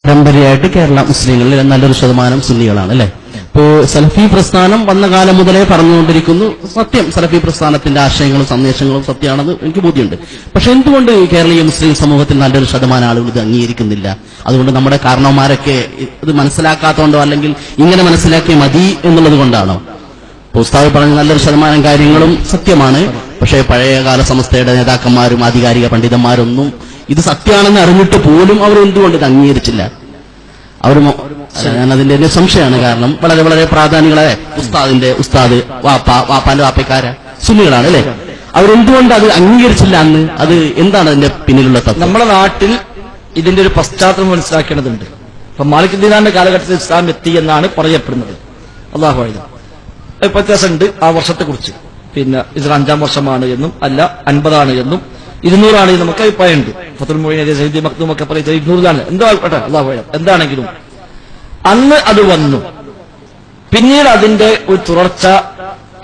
പരമ്പരയായിട്ട് കേരള മുസ്ലിങ്ങളിൽ നല്ലൊരു ശതമാനം സുന്നികളാണ് അല്ലെ. ഇപ്പോ സലഫി പ്രസ്ഥാനം വന്ന കാലം മുതലേ പറഞ്ഞുകൊണ്ടിരിക്കുന്നു, സത്യം സലഫി പ്രസ്ഥാനത്തിന്റെ ആശയങ്ങളും സന്ദേശങ്ങളും സത്യമാണെന്ന് എനിക്ക് ബോധ്യമുണ്ട്. പക്ഷെ എന്തുകൊണ്ട് കേരളീയ മുസ്ലിം സമൂഹത്തിൽ നല്ലൊരു ശതമാനം ആളുകൾ ഇത് അംഗീകരിക്കുന്നില്ല? അതുകൊണ്ട് നമ്മുടെ കാരണവന്മാരൊക്കെ ഇത് മനസ്സിലാക്കാത്തതുകൊണ്ടോ അല്ലെങ്കിൽ ഇങ്ങനെ മനസ്സിലാക്കിയ മതി എന്നുള്ളത് കൊണ്ടാണോ? ഉസ്താദ് പറഞ്ഞ നല്ലൊരു ശതമാനം കാര്യങ്ങളും സത്യമാണ്. പക്ഷേ പഴയകാല സമസ്തയുടെ നേതാക്കന്മാരും ആധികാരിക പണ്ഡിതന്മാരൊന്നും ഇത് സത്യമാണെന്ന് അറിഞ്ഞിട്ട് പോലും അവർ എന്തുകൊണ്ട് ഇത് അംഗീകരിച്ചില്ല? ഞാനതിന്റെ ഒരു സംശയമാണ്. കാരണം വളരെ വളരെ പ്രാധാന്യങ്ങളെ ഉസ്താദ് വാപ്പാന്റെ വാപ്പക്കാര സുന്നികളാണ് അല്ലെ. അവരെന്തുകൊണ്ട് അത് അംഗീകരിച്ചില്ല അന്ന്? അത് എന്താണ് അതിന്റെ പിന്നിലുള്ള തത്വം? നമ്മുടെ നാട്ടിൽ ഇതിന്റെ ഒരു പശ്ചാത്തലം മനസ്സിലാക്കേണ്ടതുണ്ട്. ഇപ്പൊ മാലിക് ദീനാന്റെ കാലഘട്ടത്തിൽ ഇസ്ലാം എത്തി എന്നാണ് പറയപ്പെടുന്നത്. അള്ളാഹു ആയത് വ്യത്യാസമുണ്ട് ആ വർഷത്തെ കുറിച്ച്. പിന്നെ ഇതിൽ 5-ാം വർഷമാണ് എന്നും അല്ല 50 എന്നും 200 എന്നും നമുക്ക് അഭിപ്രായമുണ്ട്. ഫത്തുൽ മുഈൻ സയ്യിദ് മഖ്ദൂം ഒക്കെ പറയുന്നത് 200 എന്തോ ആയിക്കോട്ടെ, അള്ളാഹു ആയത് എന്താണെങ്കിലും അന്ന് അത് വന്നു. പിന്നീട് അതിന്റെ ഒരു തുടർച്ച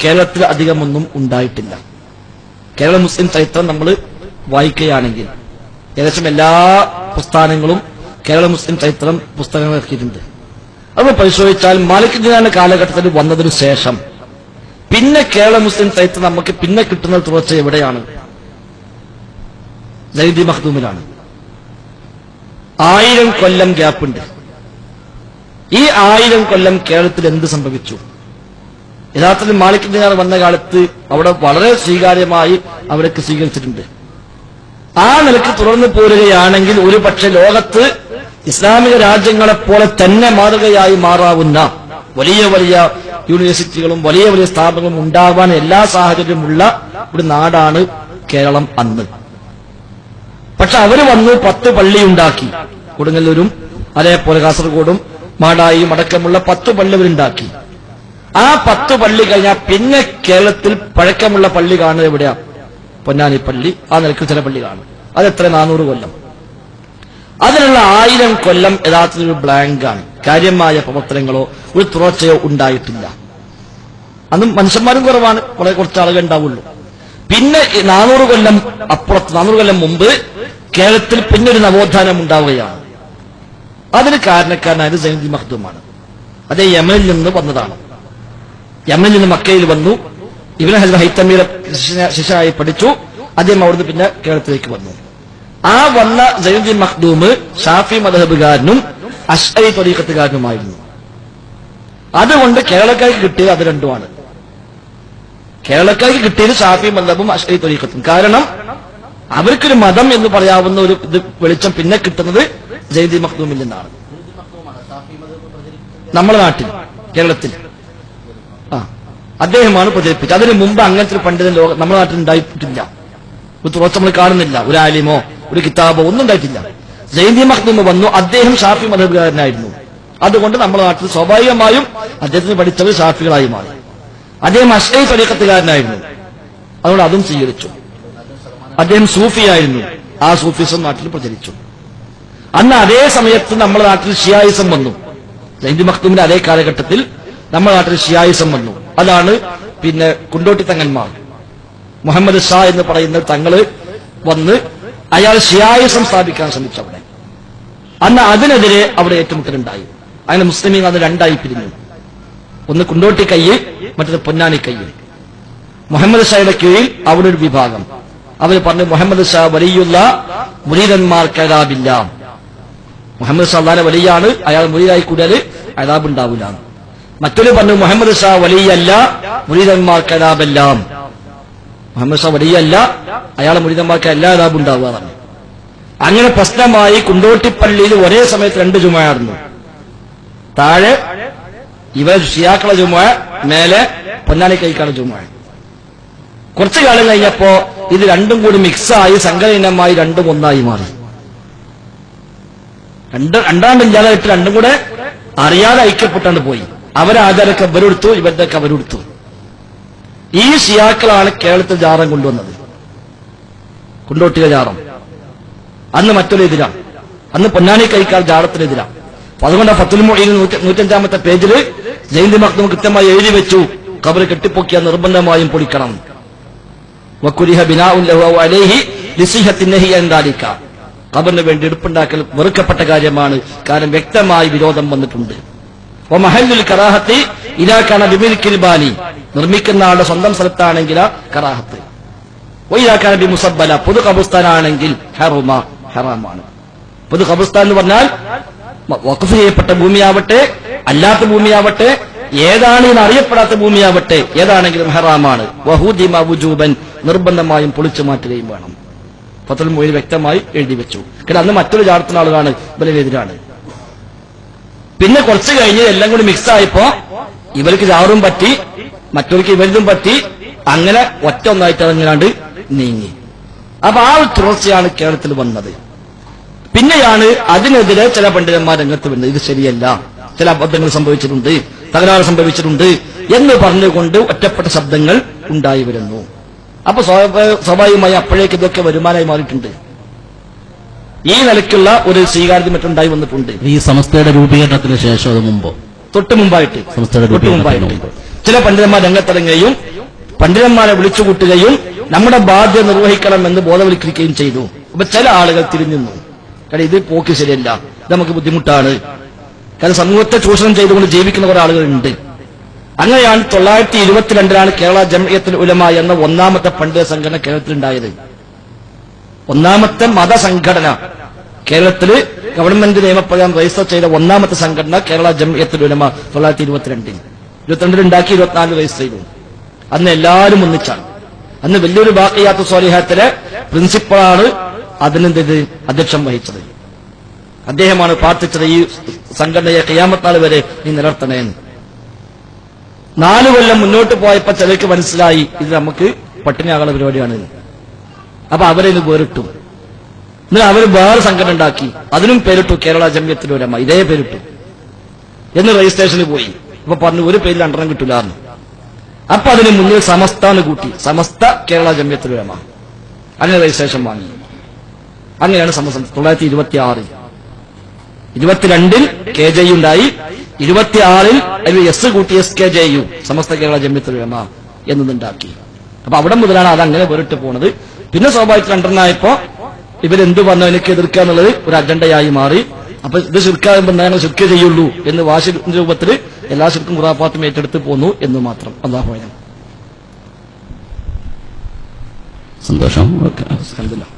കേരളത്തിൽ അധികമൊന്നും ഉണ്ടായിട്ടില്ല. കേരള മുസ്ലിം ചരിത്രം നമ്മൾ വായിക്കുകയാണെങ്കിൽ ഏകദേശം എല്ലാ പ്രസ്ഥാനങ്ങളും കേരള മുസ്ലിം ചരിത്രം പുസ്തകങ്ങൾ ഇറക്കിയിട്ടുണ്ട്. അത് പരിശോധിച്ചാൽ മാലിക് ദീനാന്റെ കാലഘട്ടത്തിൽ വന്നതിനു ശേഷം പിന്നെ കേരള മുസ്ലിം ചരിത്രം നമുക്ക് പിന്നെ കിട്ടുന്ന തുടർച്ച എവിടെയാണ്? സയ്യിദ് മഖ്ദൂമിലാണ്. 1000 കൊല്ലം ഗ്യാപ്പുണ്ട്. ഈ 1000 കൊല്ലം കേരളത്തിൽ എന്ത് സംഭവിച്ചു? യഥാർത്ഥത്തിൽ മാലിക് ദീനാർ വന്ന കാലത്ത് അവിടെ വളരെ സ്വീകാര്യമായി അവരൊക്കെ സ്വീകരിച്ചിട്ടുണ്ട്. ആ നിലയ്ക്ക് തുടർന്ന് പോരുകയാണെങ്കിൽ ഒരു പക്ഷെ ലോകത്ത് ഇസ്ലാമിക രാജ്യങ്ങളെപ്പോലെ തന്നെ മാതൃകയായി മാറാവുന്ന വലിയ വലിയ യൂണിവേഴ്സിറ്റികളും വലിയ വലിയ സ്ഥാപനങ്ങളും ഉണ്ടാവാൻ എല്ലാ സാഹചര്യമുള്ള ഒരു നാടാണ് കേരളം അന്ന്. പക്ഷെ അവര് വന്നു 10 പള്ളി ഉണ്ടാക്കി. കൊടുങ്ങല്ലൂരും അതേപോലെ കാസർഗോഡും മാടായിയും അടക്കമുള്ള 10 പള്ളി അവരുണ്ടാക്കി. ആ 10 പള്ളി കഴിഞ്ഞാൽ പിന്നെ കേരളത്തിൽ പഴക്കമുള്ള പള്ളി കാണുന്നത് എവിടെയാ? പൊന്നാനി പള്ളി. ആ നിലയ്ക്ക് ചില പള്ളി കാണും. അതെത്ര? 400 കൊല്ലം. അതിനുള്ള 1000 കൊല്ലം യഥാർത്ഥത്തിൽ ഒരു ബ്ലാങ്കാണ്. കാര്യമായ പ്രവർത്തനങ്ങളോ ഒരു തുടർച്ചയോ ഉണ്ടായിട്ടില്ല. അന്നും മനുഷ്യന്മാരും കുറവാണ്, വളരെ കുറച്ച് ആളുകൾ ഉണ്ടാവുള്ളൂ. പിന്നെ 400 കൊല്ലം അപ്പുറത്ത് 400 കൊല്ലം മുമ്പ് കേരളത്തിൽ പിന്നെ ഒരു നവോത്ഥാനം ഉണ്ടാവുകയാണ്. അതിന് കാരണക്കാരനായത് സയ്യിദ് മഖ്ദൂമാണ്. അത് യമനിൽ നിന്ന് വന്നതാണ്. യമനിൽ നിന്ന് മക്കയിൽ വന്നു. ഇബ്നു ഹസ്ബ ഹൈത്തമിയുടെ ശിഷ്യനായി പഠിച്ചു. അദ്ദേഹം അവിടുന്ന് പിന്നെ കേരളത്തിലേക്ക് വന്നു. ആ വന്ന സയ്യിദ് മഖ്ദൂം ഷാഫി മദ്ഹബുകാരനും അശ്അരി ത്വരീഖത്തുകാരനുമായിരുന്നു. അതുകൊണ്ട് കേരളക്കാർക്ക് കിട്ടിയത് അത് രണ്ടുമാണ്. കേരളക്കാർക്ക് കിട്ടിയത് ഷാഫി മദ്ഹബും അശ്അരി ത്വരീഖത്തും. കാരണം അവർക്കൊരു മതം എന്ന് പറയാവുന്ന ഒരു ഇത് വെളിച്ചം പിന്നെ കിട്ടുന്നത് സയ്യിദ് മഖ്ദൂമിൽ നിന്നാണ്. നമ്മുടെ നാട്ടിൽ കേരളത്തിൽ അദ്ദേഹമാണ് പ്രചരിപ്പിച്ചത്. അതിനു മുമ്പ് അങ്ങനത്തെ ഒരു പണ്ഡിതൻ നമ്മുടെ നാട്ടിൽ ഉണ്ടായിട്ടില്ല. ഒരു തുടർച്ച നമ്മൾ കാണുന്നില്ല. ഒരു ആലിമോ ഒരു കിതാബോ ഒന്നും ഉണ്ടായിട്ടില്ല. സയ്യിദ് മഖ്ദൂം വന്നു. അദ്ദേഹം ഷാഫി മദ്ഹബുകാരനായിരുന്നു. അതുകൊണ്ട് നമ്മുടെ നാട്ടിൽ സ്വാഭാവികമായും അദ്ദേഹത്തിന് പഠിച്ചവർ ഷാഫികളായി മാറി. അദ്ദേഹം അശ്അരി ത്വരീഖത്തുകാരനായിരുന്നു. അതുകൊണ്ട് അതും സ്വീകരിച്ചു. അദ്ദേഹം സൂഫിയായിരുന്നു. ആ സൂഫിസം നാട്ടിൽ പ്രചരിച്ചു. അന്ന് അതേ സമയത്ത് നമ്മുടെ നാട്ടിൽ ഷിയായിസം വന്നു. സയ്യിദ് മഖ്ദൂമിന്റെ അതേ കാലഘട്ടത്തിൽ നമ്മുടെ നാട്ടിൽ ഷിയായിസം വന്നു. അതാണ് പിന്നെ കുണ്ടോട്ടി തങ്ങന്മാർ, മുഹമ്മദ് ഷാ എന്ന് പറയുന്ന തങ്ങള് വന്ന് അയാൾ ഷിയായിസം സ്ഥാപിക്കാൻ ശ്രമിച്ചു അവിടെ. അന്ന് അതിനെതിരെ അവിടെ ഏറ്റുമുട്ടലുണ്ടായി. അങ്ങനെ മുസ്ലിമീങ്ങൾ അന്ന് രണ്ടായി പിരിഞ്ഞു. ഒന്ന് കുണ്ടോട്ടി കയ്യ്, മറ്റൊന്ന് പൊന്നാനി കയ്യ്. മുഹമ്മദ് ഷായുടെ കീഴിൽ അവിടെ ഒരു വിഭാഗം. അവർ പറഞ്ഞു മുഹമ്മദ് ഷാ വലിയുള്ള മുരീദന്മാർക്ക് അദാബില്ല. മുഹമ്മദ് ഷാ അല്ലാഹുവിന്റെ വലിയാണ്, അയാൾ മുരീദായി കൂടിയാൽ അദാബ് ഉണ്ടാവില്ല. മറ്റൊരു പറഞ്ഞു മുഹമ്മദ് ഷാ വലിയല്ല, മുരീദന്മാർക്ക് അദാബല്ല. മുഹമ്മദ് ഷാ വലിയല്ല, അയാളെ മുരീദന്മാർക്ക് എല്ലാ അദാബും ഉണ്ടാവുക. അങ്ങനെ പ്രശ്നമായി. കുണ്ടോട്ടിപ്പള്ളിയിൽ ഒരേ സമയത്ത് 2 ജുമുഅ നടന്നു. താഴെ ഇവർ ഷിയാക്കളെ ജുമുഅ, മേലെ പൊന്നാനി കൈക്കാളെ ജുമുഅ. കുറച്ചു കാലം കഴിഞ്ഞപ്പോ ഇത് രണ്ടും കൂടി മിക്സായി സംഘടനമായി രണ്ടും ഒന്നായി മാറി. രണ്ടാണ്ടില്ലാതായിട്ട് രണ്ടും കൂടെ അറിയാതെ ഐക്യപ്പെട്ടാണ്ട് പോയി. അവരാചാരൊക്കെ അവരെടുത്തു, ഇവരുടെയൊക്കെ അവരെടുത്തു. ഈ ഷിയാക്കളാണ് കേരളത്തിൽ ജാറം കൊണ്ടുവന്നത്. കുണ്ടോട്ടിക ജാറം അന്ന് മറ്റൊരു എതിരാണ്. അന്ന് പൊന്നാനി കൈക്കാൾ ജാറത്തിനെതിരാണ്. അതുകൊണ്ട് ഫത്തുൽ മുഈൻ 105-ാമത്തെ പേജിൽ സയ്യിദ് മഖ്ദൂം കൃത്യമായി എഴുതി വെച്ചു, ഖബർ കെട്ടിപ്പൊക്കിയാൽ നിർബന്ധമായും പൊളിക്കണം. വകുരിഹ ബിനാഉൻ ലഹു അലൈഹി ലിസിഹത്തിൻ നഹി അൻ ദാലിക. ഖബറിന് വേണ്ടി എടുപ്പുണ്ടാക്കൽ വെറുക്കപ്പെട്ട കാര്യമാണ്. കാരണം വ്യക്തമായി വിരോധം വന്നിട്ടുണ്ട്. മഹല്ലുൽ കറാഹത്തി ഇലാക്കാന ബിമിൽക്കിൽ ബാലി, നിർമ്മിക്കുന്ന ആളുടെ സ്വന്തം സ്ഥലത്താണെങ്കിൽ കറാഹത്ത്. ഇലാക്കാന ബി മുസബ്ബല, പൊതു ഖബർസ്ഥാനാണെങ്കിൽ ഹറാമാണ്. പൊതു ഖബർസ്ഥാൻ എന്ന് പറഞ്ഞാൽ വഖഫ് ചെയ്യപ്പെട്ട ഭൂമിയാവട്ടെ അല്ലാത്ത ഭൂമിയാവട്ടെ ഏതാണ് എന്ന് അറിയപ്പെടാത്ത ഭൂമിയാവട്ടെ ഏതാണെങ്കിലും ഹറാമാണ്. വഹൂദിമ വുജൂബൻ, നിർബന്ധമായും പൊളിച്ചു മാറ്റുകയും വേണം. ഫത്വൽ മുഈൻ വ്യക്തമായി എഴുതി വെച്ചു. കാരണം അന്ന് മറ്റൊരു ജാറത്തുന്ന ആളുകളാണ് ഇവരെതിരാണ്. പിന്നെ കുറച്ച് കഴിഞ്ഞ് എല്ലാം കൂടി മിക്സ് ആയപ്പോ ഇവർക്ക് ജാറും പറ്റി മറ്റവർക്ക് ഇവരിലും പറ്റി, അങ്ങനെ ഒറ്റ ഒന്നായിട്ട് അതങ്ങാണ്ട് നീങ്ങി. അപ്പൊ ആ ഒരു തുടർച്ചയാണ് കേരളത്തിൽ വന്നത്. പിന്നെയാണ് അതിനെതിരെ ചില പണ്ഡിതന്മാർ രംഗത്ത് വരുന്നത്. ഇത് ശരിയല്ല, ചില അബദ്ധങ്ങൾ സംഭവിച്ചിട്ടുണ്ട്, തകരാറ് സംഭവിച്ചിട്ടുണ്ട് എന്ന് പറഞ്ഞുകൊണ്ട് ഒറ്റപ്പെട്ട ശബ്ദങ്ങൾ ഉണ്ടായി വരുന്നു. അപ്പൊ സ്വാഭാവികമായി അപ്പോഴേക്ക് ഇതൊക്കെ വരുമാനമായി മാറിയിട്ടുണ്ട്. ഈ നിലയ്ക്കുള്ള ഒരു സ്വീകാര്യത മറ്റുണ്ടായി വന്നിട്ടുണ്ട്. ഈ സമസ്തയുടെ രൂപീകരണത്തിന് ശേഷം അത് മുമ്പോ തൊട്ട് മുമ്പായിട്ട് ചില പണ്ഡിതന്മാർ രംഗത്തിറങ്ങുകയും പണ്ഡിതന്മാരെ വിളിച്ചുകൂട്ടുകയും നമ്മുടെ ബാധ്യത നിർവഹിക്കണമെന്ന് ബോധവൽക്കരിക്കുകയും ചെയ്തു. അപ്പൊ ചില ആളുകൾ തിരിഞ്ഞു. കാരണം ഇത് പോക്ക് ശരിയല്ല, ഇത് നമുക്ക് ബുദ്ധിമുട്ടാണ്. കാരണം സമൂഹത്തെ ചൂഷണം ചെയ്തുകൊണ്ട് ജീവിക്കുന്ന കുറെ ആളുകളുണ്ട്. അങ്ങനെയാണ് 1922 കേരള ജംഇയ്യത്തുൽ ഉലമ എന്ന ഒന്നാമത്തെ പണ്ഡിത സംഘടന കേരളത്തിലുണ്ടായത്. ഒന്നാമത്തെ മതസംഘടന കേരളത്തിൽ ഗവൺമെന്റ് നിയമപ്രകാരം രജിസ്റ്റർ ചെയ്ത ഒന്നാമത്തെ സംഘടന കേരള ജംഇയ്യത്തുൽ ഉലമ 1922 ഉണ്ടാക്കി, 24 രജിസ്റ്റർ ചെയ്തു. അന്ന് എല്ലാവരും ഒന്നിച്ചാണ്. അന്ന് വലിയൊരു ബാഖിയാത്തു സ്വാലിഹാത്തിലെ പ്രിൻസിപ്പളാണ് അതിനെന്ത് അധ്യക്ഷം വഹിച്ചത്. അദ്ദേഹമാണ് പ്രാർത്ഥിച്ചത് ഈ സംഘടനയെ ഖിയാമത്ത് നാൾ വരെ നീ നിലനിർത്തണേന്ന്. 4 കൊല്ലം മുന്നോട്ട് പോയപ്പോ ചിലർക്ക് മനസ്സിലായി ഇത് നമുക്ക് പട്ടിണിയാകുന്ന പരിപാടിയാണ്. അപ്പൊ അവരെ ഇത് വേറിട്ടു. എന്നിട്ട് അവർ വേറെ സംഘടന ഉണ്ടാക്കി, അതിനും പേരിട്ടു കേരള ജംഇയ്യത്തുൽ ഉലമ, ഇതേ പേരിട്ടു. എന്ന് രജിസ്ട്രേഷന് പോയി. അപ്പൊ പറഞ്ഞു ഒരു പേരിൽ 2 കിട്ടില്ലാന്ന്. അപ്പൊ അതിന് മുന്നിൽ സമസ്താന്ന് കൂട്ടി, സമസ്ത കേരള ജംഇയ്യത്തുൽ ഉലമ, അങ്ങനെ രജിസ്ട്രേഷൻ വാങ്ങി. അങ്ങനെയാണ് 1926 22 KJU ഉണ്ടായി, 26 എസ് കൂട്ടി SKJU, സമസ്ത കേരള ജംഇയ്യത്തുൽ ഉലമ എന്നതുണ്ടാക്കി. അപ്പൊ അവിടെ മുതലാണ് അത് അങ്ങനെ വേറിട്ട് പോണത്. പിന്നെ സ്വാഭാവിക 2 ഇവരെന്തു പറഞ്ഞു എനിക്ക് എതിർക്കുക എന്നുള്ളത് ഒരു അജണ്ടയായി മാറി. അപ്പൊ ഇത് ശിർക്കാകുമ്പോൾ എന്താണ് ശിർക്ക് ചെയ്യുള്ളൂ എന്ന് വാശി രൂപത്തിൽ എല്ലാ ശിർക്കും ഖുറാഫാത്തും ഏറ്റെടുത്ത് പോന്നു എന്ന് മാത്രം. അല്ലാഹു അഅലം. സന്തോഷം. അൽഹംദുലില്ലാഹ്.